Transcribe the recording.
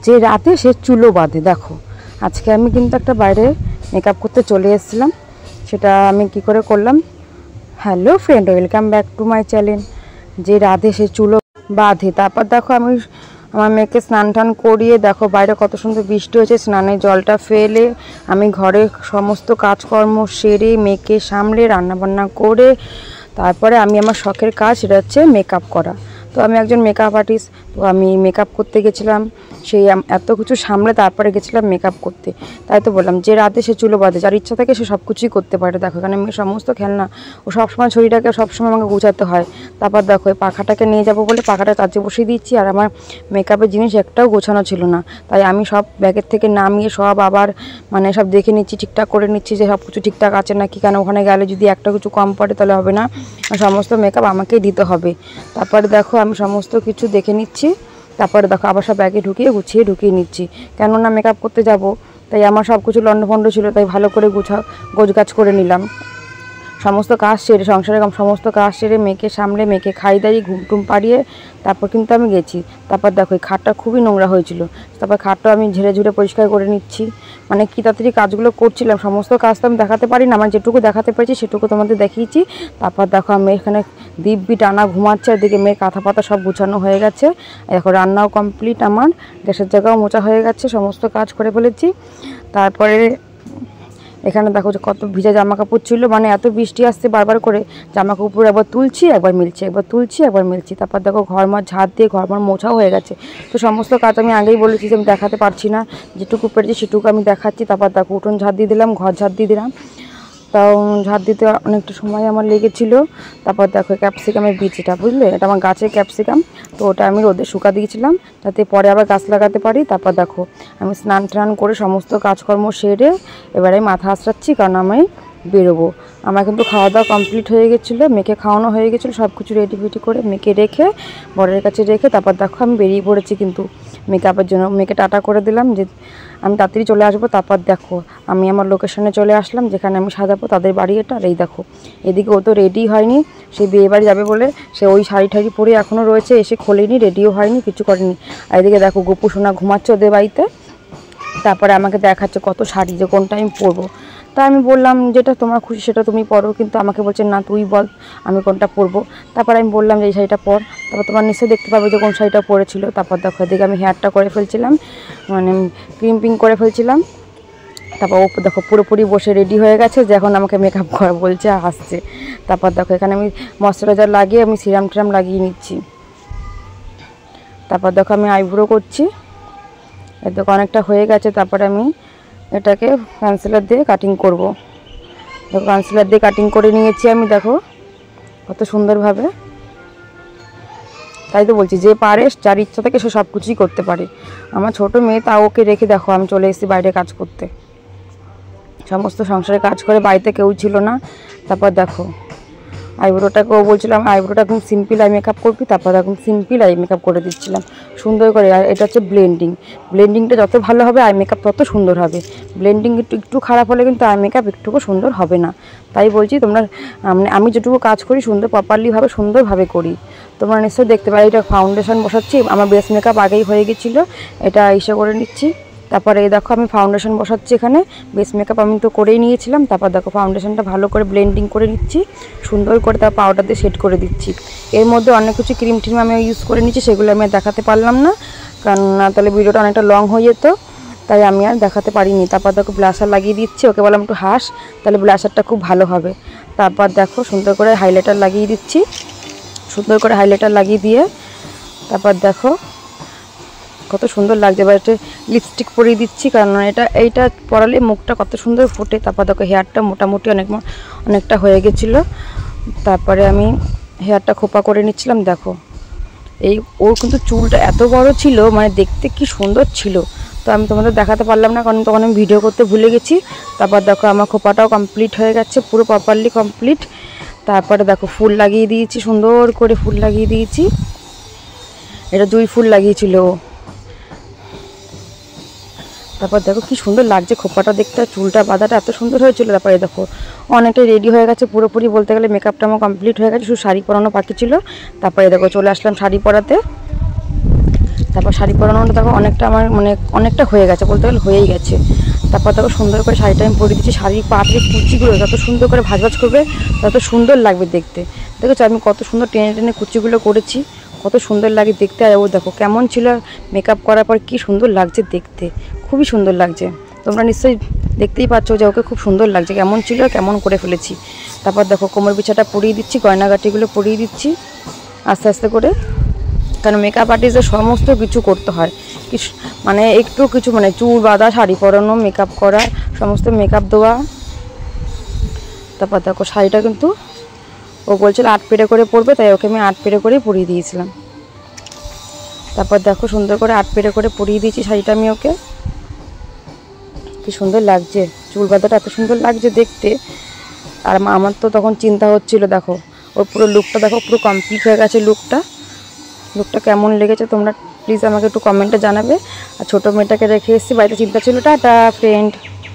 যে রাতে সে চুলো বাঁধে। দেখো আজকে আমি কিন্তু একটা বাইরে মেকআপ করতে চলে এসেছিলাম, সেটা আমি কি করে করলাম। Hello friend, welcome back to my channel. যে রাতে সে চুলো বাঁধে। তারপর দেখো আমি আমার মেয়েকে স্নান টান করিয়ে, দেখো বাইরে কত সুন্দর বৃষ্টি হয়েছে, স্নানের জলটা ফেলে আমি ঘরে সমস্ত কাজকর্ম সেরে মেয়েকে সামলে রান্নাবান্না করে তারপরে আমি আমার শখের কাজ, সেটা হচ্ছে মেকআপ করা। তো আমি একজন মেকআপ আর্টিস্ট, তো আমি মেকআপ করতে গেছিলাম, সেই এত কিছু সামলে তারপরে গেছিলাম মেকআপ করতে। তাই তো বললাম যে রাতে সে চুলো বাঁধে, যার ইচ্ছা থাকে সে সব কিছুই করতে পারে। দেখো এখানে মেয়ে সমস্ত খেলনা, ও সবসময় ছড়িটাকে সবসময় আমাকে গুছাতে হয়। তারপর দেখো এই পাখাটাকে নিয়ে যাবো বলে পাখাটা চার্জে বসিয়ে দিচ্ছি, আর আমার মেকআপের জিনিস একটাও গোছানো ছিল না, তাই আমি সব ব্যাগের থেকে নামিয়ে সব আবার মানে সব দেখে নিচ্ছি, ঠিকঠাক করে নিচ্ছি যে সব কিছু ঠিকঠাক আছে নাকি, কেন ওখানে গেলে যদি একটা কিছু কম পড়ে তাহলে হবে না, সমস্ত মেকআপ আমাকেই দিতে হবে। তারপরে দেখো আমি সমস্ত কিছু দেখে নিচ্ছি, তারপরে দেখো আবার সব ব্যাগে গুছিয়ে ঢুকিয়ে নিচ্ছি, কেননা মেকআপ করতে যাব, তাই আমার সব কিছু লন্ডভন্ড ছিল, তাই ভালো করে গোছগাছ করে নিলাম। সমস্ত কাজ সেরে সংসারের সমস্ত কাজ সেরে মেয়েকে সামলে মেয়েকে খাই দাইয়ে ঘুম টুম পাড়িয়ে তারপর কিন্তু আমি গেছি। তারপর দেখো এই খাটটা খুবই নোংরা হয়েছিল, তারপর খাটটা আমি ঝেড়ে ঝুড়ে পরিষ্কার করে নিচ্ছি। মানে কি তাড়াতাড়ি কাজগুলো করছিলাম, সমস্ত কাজ তো আমি দেখাতে পারি না, আমার যেটুকু দেখাতে পেরেছি সেটুকু তোমাদের দেখিয়েছি। তারপর দেখো আমি এখানে দিব্যি টানা ঘুমাচ্ছে, এদিকে মেয়ের কাঁথা পাতা সব গুছানো হয়ে গেছে, এখন রান্নাও কমপ্লিট, আমার গ্যাসের জায়গাও মোছা হয়ে গেছে, সমস্ত কাজ করে ফেলেছি। তারপরে এখানে দেখো যে কত ভিজা জামা কাপড় ছিল, মানে এত বৃষ্টি আসছে বারবার করে জামা কাপড় একবার তুলছি একবার মিলছি, একবার তুলছি একবার মিলছি। তারপর দেখো ঘরমার ঝাড় দিয়ে ঘরমার মোছাও হয়ে গেছে। তো সমস্ত কাজ আমি আগেই বলেছি যে আমি দেখাতে পারছি না, যেটুকু পেরেছি সেটুকু আমি দেখাচ্ছি। তারপর দেখো উঠোন ঝাড় দিয়ে দিলাম, ঘর ঝাড় দিয়ে দিলাম, তাও ঝাড় দিতে অনেকটা সময় আমার লেগেছিল। তারপর দেখো ক্যাপসিকামের বীজ, এটা বুঝলে এটা আমার গাছের ক্যাপসিকাম, তো ওটা আমি রোদে শুকা দিয়েছিলাম যাতে পরে আবার গাছ লাগাতে পারি। তারপর দেখো আমি স্নান টান করে সমস্ত কাজকর্ম সেরে এবারে মাথা আঁচড়াচ্ছি, কারণ আমি বেরোবো। আমার কিন্তু খাওয়া দাওয়া কমপ্লিট হয়ে গেছিলো, মেয়েকে খাওয়ানো হয়ে গেছিলো, সব কিছু রেডি ফেডি করে মেয়েকে রেখে বরের কাছে রেখে তারপর দেখো আমি বেরিয়ে পড়েছি কিন্তু মেকআপের জন্য। মেয়েকে টাটা করে দিলাম যে আমি তাড়াতাড়ি চলে আসবো। তারপর দেখো আমি আমার লোকেশনে চলে আসলাম, যেখানে আমি সাজাবো তাদের বাড়ি এটা। আর এই দেখো এদিকে ও তো রেডি হয়নি, সে বিয়ে বাড়ি যাবে বলে সে ওই শাড়ি ঠাড়ি পরে এখনও রয়েছে, এসে খোলেনি, রেডিও হয়নি, কিছু করেনি। আর এদিকে দেখো গোপু সোনা ঘুমাচ্ছে ওদের বাড়িতে। তারপরে আমাকে দেখাচ্ছে কত শাড়ি, যে কোনটা আমি পরবো। তা আমি বললাম যেটা তোমার খুশি সেটা তুমি পরো, কিন্তু আমাকে বলছে না তুই বল আমি কোনটা পরবো। তারপর আমি বললাম যে এই শাড়িটা পর, তারপর তোমার নিশ্চয়ই দেখতে পাবে যে কোন শাড়িটা পরেছিল। তারপর দেখো এদিকে আমি হেয়ারটা করে ফেলছিলাম, মানে ক্রিম্পিং করে ফেলছিলাম। তারপর ও দেখো পুরোপুরি বসে রেডি হয়ে গেছে, যে এখন আমাকে মেকআপ করা বলছে, আসছে। তারপর দেখো এখানে আমি ময়শ্চারাইজার লাগিয়ে আমি সিরাম টিরাম লাগিয়ে নিচ্ছি। তারপর দেখো আমি আইব্রো করছি, এর দেখো অনেকটা হয়ে গেছে। তারপরে আমি এটাকে কনসিলার দিয়ে কাটিং করব। দেখো কনসিলার দিয়ে কাটিং করে নিয়েছি আমি, দেখো কত সুন্দরভাবে। তাই তো বলছি যে পারে, যার ইচ্ছা থাকে সে সব কিছুই করতে পারে। আমার ছোটো মেয়ে, তা ওকে রেখে দেখো আমি চলে এসেছি বাইরে কাজ করতে, সমস্ত সংসারে কাজ করে, বাড়িতে কেউ ছিল না। তারপর দেখো আইব্রোটাকে ও বলছিলাম আইব্রোটা একদম সিম্পল আই মেকআপ করবি, তারপর একদম সিম্পল আই মেকআপ করে দিচ্ছিলাম সুন্দর করে। আর এটা হচ্ছে ব্লেন্ডিংটা যত ভালো হবে আই মেকআপ তত সুন্দর হবে। ব্লেন্ডিং একটু খারাপ হলে কিন্তু আই মেকআপ একটুকু সুন্দর হবে না। তাই বলছি তোমরা, মানে আমি যেটুকু কাজ করি সুন্দর প্রপারলিভাবে সুন্দরভাবে করি। তোমরা নিশ্চয়ই দেখতে পাই। এটা ফাউন্ডেশন বসাচ্ছি, আমার বেস মেকআপ আগেই হয়ে গেছিলো, এটা ইসে করে নিচ্ছি। তারপরে এই দেখো আমি ফাউন্ডেশন বসাচ্ছি, এখানে বেস মেকআপ আমি তো করেই নিয়েছিলাম। তারপর দেখো ফাউন্ডেশনটা ভালো করে ব্লেন্ডিং করে নিচ্ছি সুন্দর করে, তারপর পাউডার দিয়ে সেট করে দিচ্ছি। এর মধ্যে অনেক কিছু ক্রিম ট্রিম আমি ইউজ করে নিচ্ছি, সেগুলো আমি দেখাতে পারলাম না, কারণ তাহলে ভিডিওটা অনেকটা লং হয়ে যেত, তাই আমি আর দেখাতে পারিনি। তারপর দেখো ব্লাশার লাগিয়ে দিচ্ছি, ওকে বললাম একটু হাস, তাহলে ব্লাশারটা খুব ভালো হবে। তারপর দেখো সুন্দর করে হাইলাইটার লাগিয়ে দিচ্ছি, সুন্দর করে হাইলাইটার লাগিয়ে দিয়ে তারপর দেখো কত সুন্দর লাগছে। এবার একটা লিপস্টিক পরিয়ে দিচ্ছি, কারণ এইটা পরালে মুখটা কত সুন্দর ফোটে। তারপর দেখো হেয়ারটা মোটামুটি অনেকটা হয়ে গেছিলো। তারপরে আমি হেয়ারটা খোপা করে নিচ্ছিলাম। দেখো ওর কিন্তু চুলটা এত বড় ছিল, মানে দেখতে কি সুন্দর ছিল, তো আমি তোমাদের দেখাতে পারলাম না, কারণ তখন আমি ভিডিও করতে ভুলে গেছি। তারপর দেখো আমার খোপাটাও কমপ্লিট হয়ে গেছে, পুরো প্রপারলি কমপ্লিট। তারপরে দেখো ফুল লাগিয়ে দিয়েছি, সুন্দর করে ফুল লাগিয়ে দিয়েছি, এটা 2 ফুল লাগিয়েছিল। তারপর দেখো কি সুন্দর লাগছে খোপাটা দেখতে, চুলটা বাঁধাটা এত সুন্দর হয়েছিল। তারপরে দেখো অনেকটাই রেডি হয়ে গেছে, পুরোপুরি বলতে গেলে মেকআপটা আমার কমপ্লিট হয়ে গেছে, শুধু শাড়ি পরানো বাকি ছিল। তারপরে দেখো চলে আসলাম শাড়ি পরাতে। তারপর শাড়ি পরানোটা দেখো অনেকটা আমার মানে অনেকটা হয়ে গেছে, বলতে গেলে হয়েই গেছে। তারপর দেখো সুন্দর করে শাড়িটা আমি পরিয়ে দিচ্ছি। শাড়ির পাটের কুচিগুলো যত সুন্দর করে ভাজ করবে তত সুন্দর লাগবে দেখতে। দেখেছো আমি কত সুন্দর টেনে টেনে কুচিগুলো করেছি, কত সুন্দর লাগে দেখতে। আর ও দেখো কেমন ছিল মেকআপ করার পর, কি সুন্দর লাগছে দেখতে, খুবই সুন্দর লাগছে। তোমরা নিশ্চয়ই দেখতেই পাচ্ছ যে ওকে খুব সুন্দর লাগছে, কেমন ছিল কেমন করে ফেলেছি। তারপর দেখো কোমর বিছাটা পরিয়ে দিচ্ছি, গয়নাগাটিগুলো পরিয়ে দিচ্ছি আস্তে আস্তে করে, কারণ মেকআপ আর্টিস্টের সমস্ত কিছু করতে হয়, মানে একটু কিছু মানে চুল বাঁধা, শাড়ি পরানো, মেকআপ করা, সমস্ত মেকআপ দেওয়া। তারপর দেখো শাড়িটা কিন্তু ও বলছিল 8 পেরে করে পরবে, তাই ওকে আমি 8 পেরে করেই পরিয়ে দিয়েছিলাম। তারপর দেখো সুন্দর করে 8 পেরে করে পরিয়ে দিয়েছি শাড়িটা আমি ওকে। কি সুন্দর লাগছে, চুল বাঁধাটা এত সুন্দর লাগছে দেখতে। আর আমার তো তখন চিন্তা হচ্ছিল, দেখো ওর পুরো লুকটা দেখো পুরো কমপ্লিট হয়ে গেছে। লুকটা কেমন লেগেছে তোমরা প্লিজ আমাকে একটু কমেন্টে জানাবে। আর ছোটো মেয়েটাকে রেখে এসেছি বাড়িতে, চিন্তা ছিল। Tata friend.